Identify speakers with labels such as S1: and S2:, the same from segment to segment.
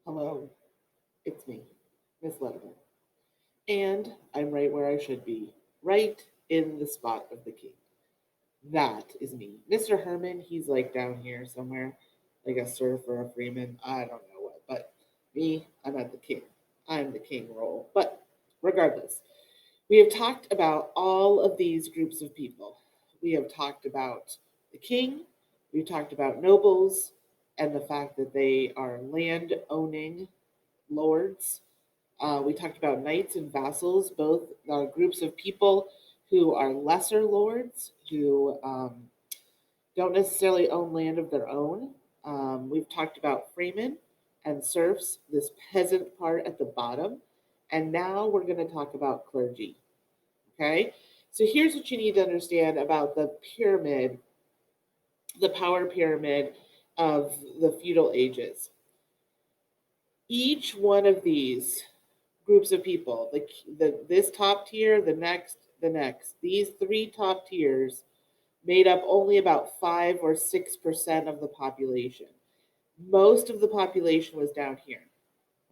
S1: Hello, it's me, Miss Letterman. And I'm right where I should be, right in the spot of the king. That is me. Mr. Herman, he's like down here somewhere, like a serf or a freeman. I don't know what. But me, I'm at the king. I'm the king role. But regardless, we have talked about all of these groups of people. We have talked about the king, we've talked about nobles, and the fact that they are land owning lords. We talked about knights and vassals, both are groups of people who are lesser lords, who don't necessarily own land of their own. We've talked about freemen and serfs, this peasant part at the bottom. And now we're going to talk about clergy. Okay? So here's what you need to understand about the pyramid, the power pyramid of the feudal ages. Each one of these groups of people, this top tier, the next, these three top tiers made up only about 5 or 6% of the population. Most of the population was down here.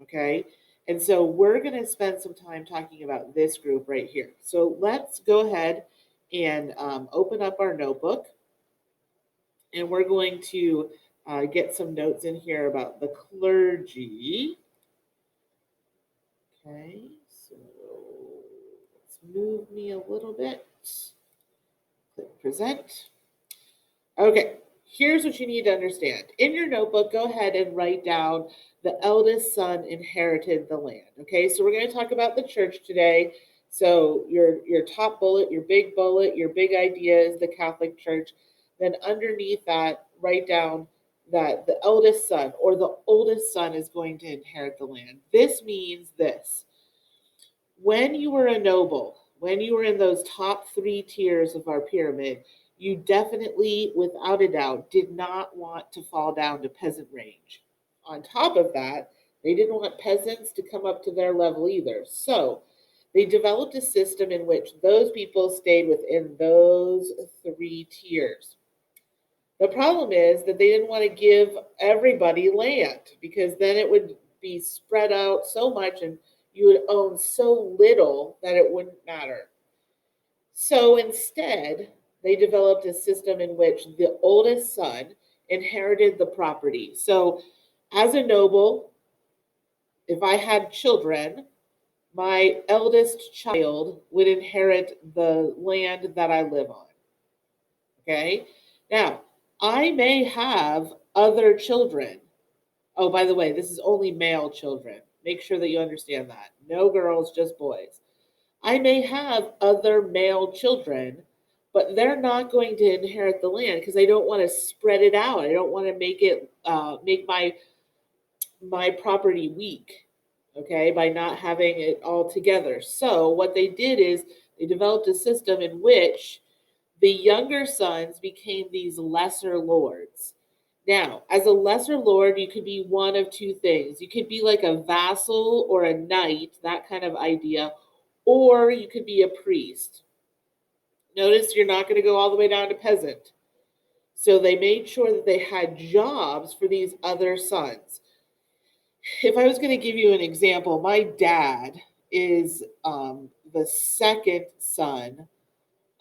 S1: Okay. And so we're going to spend some time talking about this group right here. So let's go ahead and open up our notebook, and we're going to get some notes in here about the clergy. Okay, so let's move me a little bit. Click present. Okay, here's what you need to understand. In your notebook, go ahead and write down the eldest son inherited the land. Okay, so we're going to talk about the church today. So your top bullet, your big idea is the Catholic Church. Then underneath that, write down that the eldest son or the oldest son is going to inherit the land. This means this: when you were a noble, when you were in those top three tiers of our pyramid, you definitely, without a doubt, did not want to fall down to peasant range. On top of that, they didn't want peasants to come up to their level either. So they developed a system in which those people stayed within those three tiers. The problem is that they didn't want to give everybody land, because then it would be spread out so much and you would own so little that it wouldn't matter. So instead, they developed a system in which the oldest son inherited the property. So, as a noble, if I had children, my eldest child would inherit the land that I live on. Okay? Now, I may have other children. Oh, by the way, this is only male children. Make sure that you understand that. No girls, just boys. I may have other male children, but they're not going to inherit the land because I don't want to spread it out. I don't want to make my property weak, okay, by not having it all together. So what they did is they developed a system in which the younger sons became these lesser lords. Now, as a lesser lord, you could be one of two things. You could be like a vassal or a knight, that kind of idea, or you could be a priest. Notice you're not going to go all the way down to peasant. So they made sure that they had jobs for these other sons. If I was going to give you an example, my dad is the second son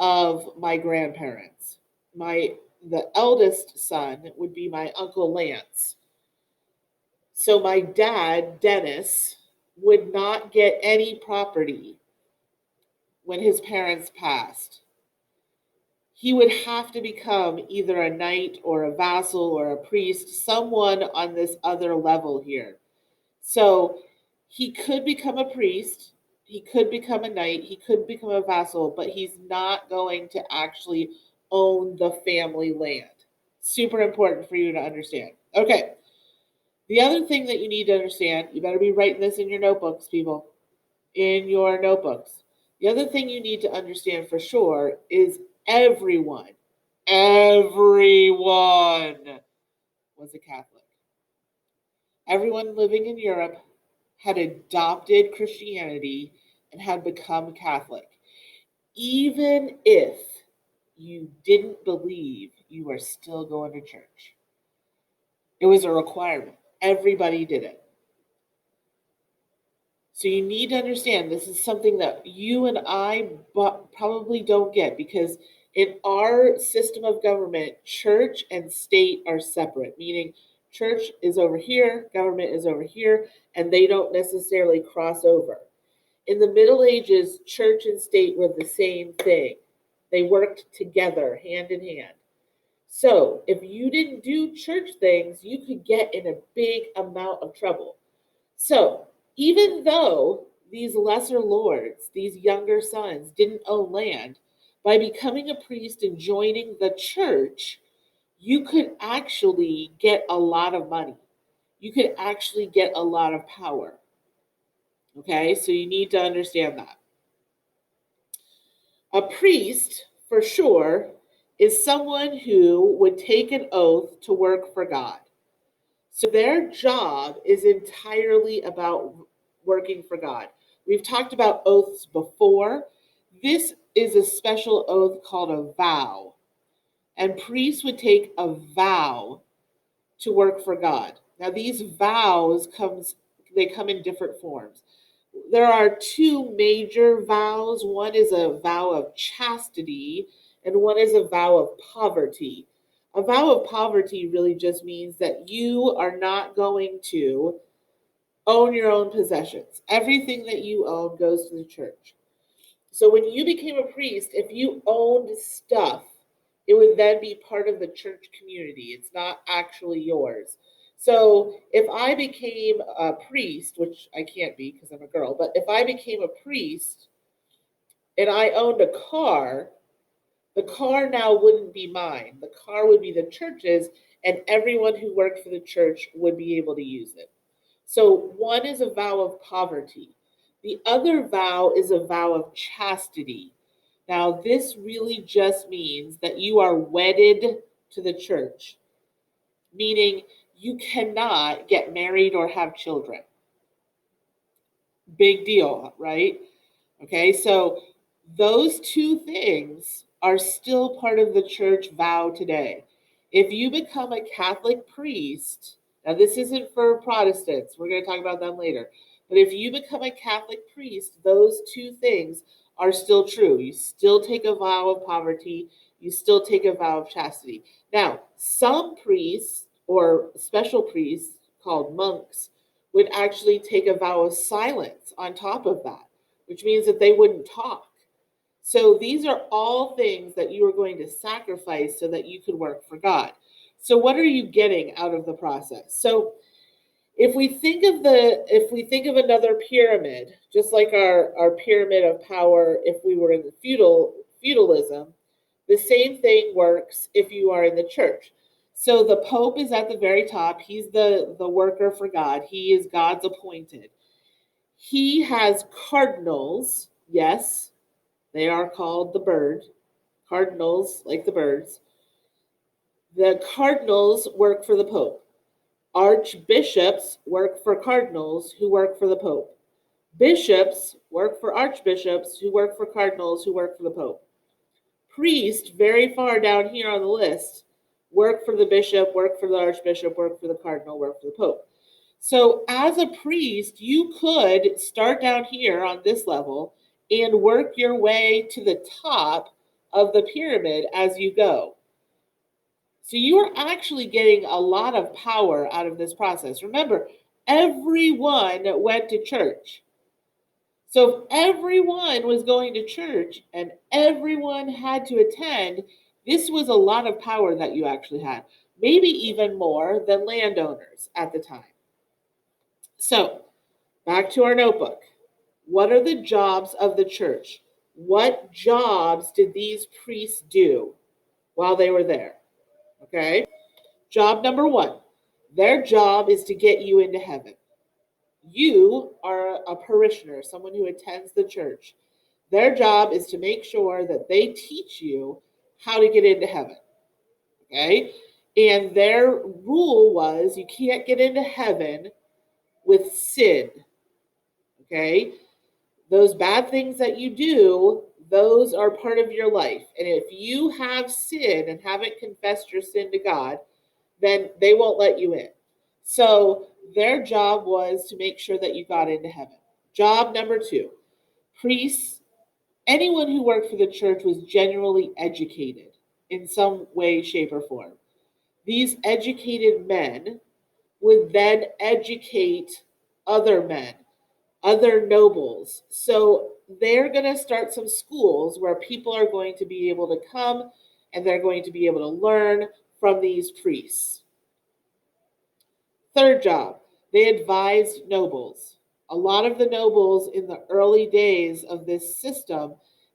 S1: of my grandparents. The eldest son would be my uncle Lance. So my dad, Dennis, would not get any property when his parents passed. He would have to become either a knight or a vassal or a priest, someone on this other level here. So he could become a priest, he could become a knight, he could become a vassal, but he's not going to actually own the family land. Super important for you to understand. Okay, the other thing that you need to understand, you better be writing this in your notebooks, people, in your notebooks. The other thing you need to understand for sure is everyone was a Catholic. Everyone living in Europe had adopted Christianity and had become Catholic. Even if you didn't believe, you were still going to church. It was a requirement. Everybody did it. So you need to understand this is something that you and I probably don't get, because in our system of government, church and state are separate, meaning church is over here, government is over here, and they don't necessarily cross over. In the Middle Ages, church and state were the same thing. They worked together, hand in hand. So if you didn't do church things, you could get in a big amount of trouble. So even though these lesser lords, these younger sons, didn't own land, by becoming a priest and joining the church, you could actually get a lot of money. You could actually get a lot of power. Okay, so you need to understand that. A priest, for sure, is someone who would take an oath to work for God. So their job is entirely about working for God. We've talked about oaths before. This is a special oath called a vow. And priests would take a vow to work for God. Now these vows they come in different forms. There are two major vows. One is a vow of chastity, and one is a vow of poverty. A vow of poverty really just means that you are not going to own your own possessions. Everything that you own goes to the church. So when you became a priest, if you owned stuff, it would then be part of the church community. It's not actually yours. So if I became a priest, which I can't be because I'm a girl, but if I became a priest and I owned a car, the car now wouldn't be mine. The car would be the church's, and everyone who worked for the church would be able to use it. So one is a vow of poverty. The other vow is a vow of chastity. Now, this really just means that you are wedded to the church, meaning you cannot get married or have children. Big deal, right? Okay, so those two things are still part of the church vow today. If you become a Catholic priest, now this isn't for Protestants, we're going to talk about them later, but if you become a Catholic priest, those two things are still true. You still take a vow of poverty, you still take a vow of chastity. Now, some priests or special priests called monks would actually take a vow of silence on top of that, which means that they wouldn't talk. So these are all things that you are going to sacrifice so that you could work for God. So what are you getting out of the process? So if we think of another pyramid, just like our pyramid of power, if we were in the feudalism, the same thing works if you are in the church. So the Pope is at the very top. He's the worker for God. He is God's appointed. He has cardinals. Yes, they are called the bird. Cardinals, like the birds. The cardinals work for the Pope. Archbishops work for cardinals who work for the Pope. Bishops work for archbishops who work for cardinals who work for the Pope. Priests, very far down here on the list, work for the bishop, work for the archbishop, work for the cardinal, work for the Pope. So as a priest, you could start down here on this level and work your way to the top of the pyramid as you go. So you are actually getting a lot of power out of this process. Remember, everyone went to church. So if everyone was going to church and everyone had to attend, this was a lot of power that you actually had, maybe even more than landowners at the time. So back to our notebook. What are the jobs of the church? What jobs did these priests do while they were there? Okay. Job number one, their job is to get you into heaven. You are a parishioner, someone who attends the church. Their job is to make sure that they teach you how to get into heaven. Okay. And their rule was you can't get into heaven with sin. Okay. Those bad things that you do, those are part of your life. And if you have sin and haven't confessed your sin to God, then they won't let you in. So their job was to make sure that you got into heaven. Job number 2, priests, anyone who worked for the church was generally educated in some way, shape, or form. These educated men would then educate other men, other nobles. So they're going to start some schools where people are going to be able to come and they're going to be able to learn from these priests. Third job, they advised nobles. A lot of the nobles in the early days of this system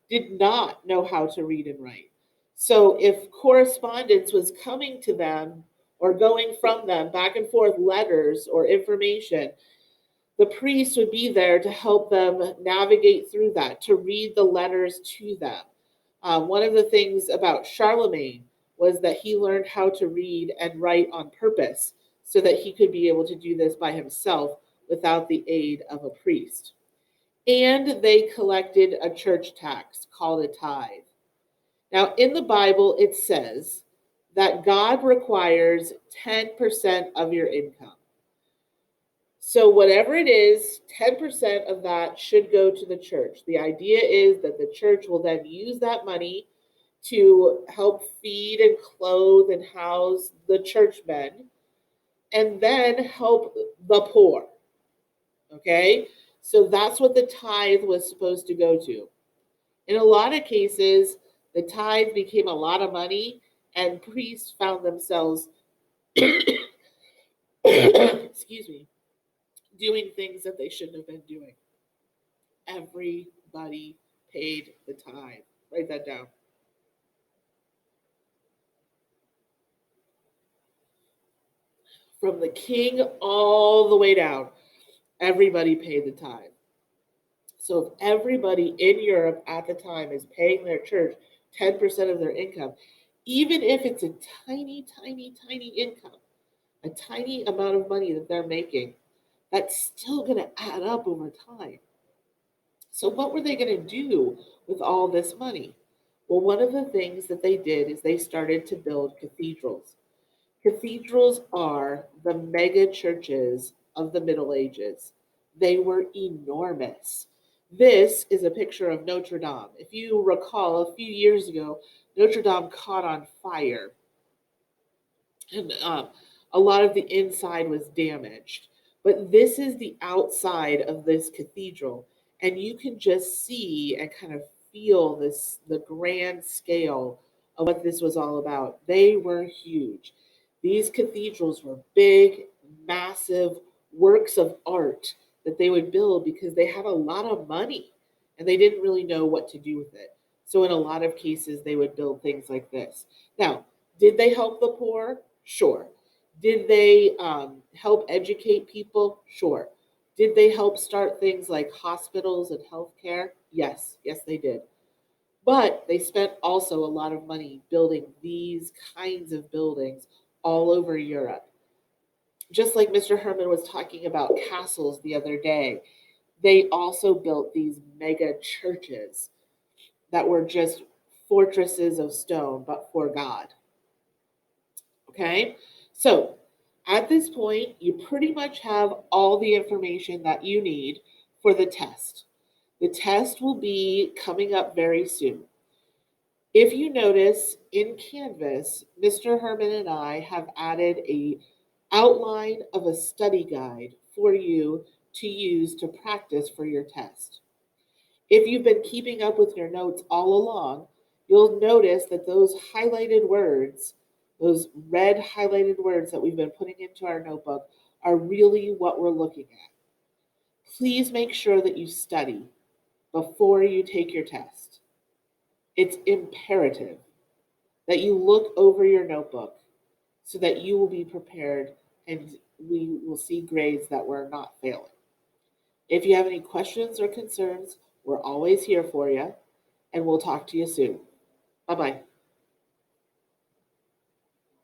S1: did not know how to read and write. So if correspondence was coming to them or going from them, back and forth letters or information, the priest would be there to help them navigate through that, to read the letters to them. One of the things about Charlemagne was that he learned how to read and write on purpose so that he could be able to do this by himself without the aid of a priest. And they collected a church tax called a tithe. Now, in the Bible, it says that God requires 10% of your income. So, whatever it is, 10% of that should go to the church. The idea is that the church will then use that money to help feed and clothe and house the churchmen and then help the poor. Okay? So, that's what the tithe was supposed to go to. In a lot of cases, the tithe became a lot of money, and priests found themselves, excuse me, doing things that they shouldn't have been doing. Everybody paid the tithe. Write that down. From the king all the way down, everybody paid the tithe. So if everybody in Europe at the time is paying their church 10% of their income, even if it's a tiny, tiny, tiny income, a tiny amount of money that they're making, that's still going to add up over time. So, what were they going to do with all this money? Well, one of the things that they did is they started to build cathedrals. Cathedrals are the mega churches of the Middle Ages. They were enormous. This is a picture of Notre Dame. If you recall, a few years ago, Notre Dame caught on fire, and a lot of the inside was damaged. But this is the outside of this cathedral, and you can just see and kind of feel this the grand scale of what this was all about. They were huge. These cathedrals were big, massive works of art that they would build because they had a lot of money and they didn't really know what to do with it. So, in a lot of cases, they would build things like this. Now, did they help the poor? Sure. Did they help educate people? Sure. Did they help start things like hospitals and healthcare? Yes, yes, they did. But they spent also a lot of money building these kinds of buildings all over Europe. Just like Mr. Herman was talking about castles the other day, they also built these mega churches that were just fortresses of stone, but for God. Okay? So at this point, you pretty much have all the information that you need for the test. The test will be coming up very soon. If you notice in Canvas, Mr. Herman and I have added a outline of a study guide for you to use to practice for your test. If you've been keeping up with your notes all along, you'll notice that those highlighted words, those red highlighted words that we've been putting into our notebook, are really what we're looking at. Please make sure that you study before you take your test. It's imperative that you look over your notebook so that you will be prepared and we will see grades that we're not failing. If you have any questions or concerns, we're always here for you, and we'll talk to you soon. Bye bye.